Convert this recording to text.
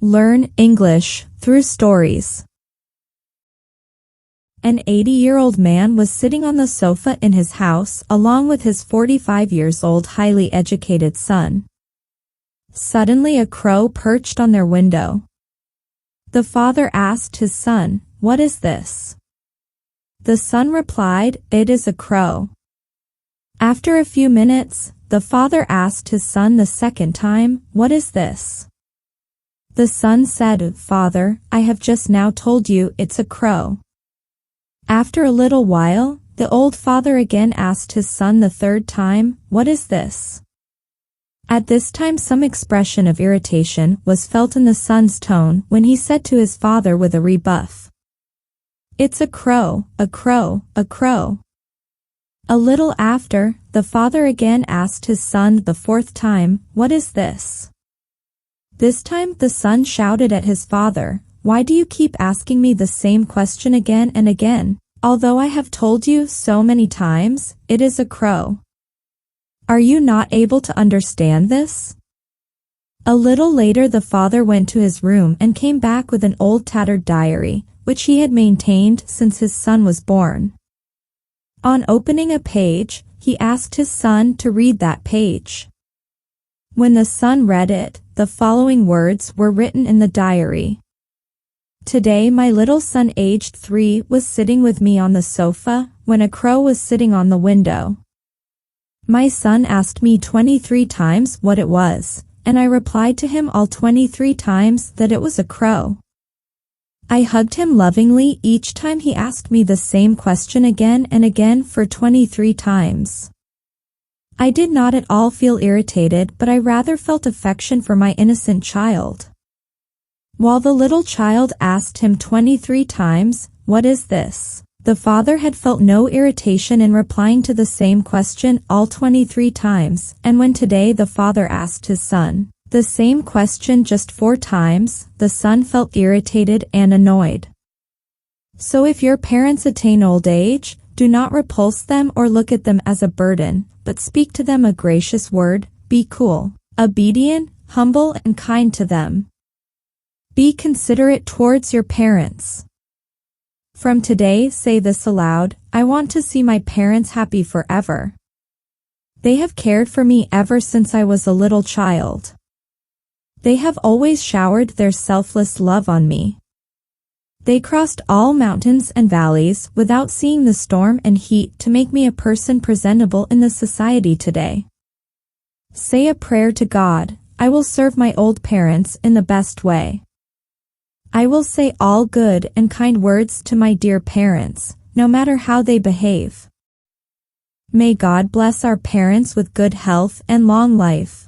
Learn English through stories. An 80-year-old man was sitting on the sofa in his house along with his 45-year-old highly educated son. Suddenly a crow perched on their window. The father asked his son, "What is this?" The son replied, "It is a crow." After a few minutes, the father asked his son the second time, "What is this?" The son said, "Father, I have just now told you it's a crow." After a little while, the old father again asked his son the third time, "What is this?" At this time some expression of irritation was felt in the son's tone when he said to his father with a rebuff, "It's a crow, a crow, a crow." A little after, the father again asked his son the fourth time, "What is this?" This time the son shouted at his father, "Why do you keep asking me the same question again and again? Although I have told you so many times, it is a crow. Are you not able to understand this?" A little later the father went to his room and came back with an old tattered diary, which he had maintained since his son was born. On opening a page, he asked his son to read that page. When the son read it, the following words were written in the diary. "Today my little son aged 3 was sitting with me on the sofa when a crow was sitting on the window. My son asked me 23 times what it was, and I replied to him all 23 times that it was a crow. I hugged him lovingly each time he asked me the same question again and again for 23 times. I did not at all feel irritated, but I rather felt affection for my innocent child." While the little child asked him 23 times, "What is this?" the father had felt no irritation in replying to the same question all 23 times, and when today the father asked his son the same question just 4 times, the son felt irritated and annoyed. So if your parents attain old age, do not repulse them or look at them as a burden, but speak to them a gracious word, be cool, obedient, humble and kind to them. Be considerate towards your parents. From today say this aloud, "I want to see my parents happy forever. They have cared for me ever since I was a little child. They have always showered their selfless love on me. They crossed all mountains and valleys without seeing the storm and heat to make me a person presentable in the society today. Say a prayer to God, I will serve my old parents in the best way. I will say all good and kind words to my dear parents, no matter how they behave. May God bless our parents with good health and long life.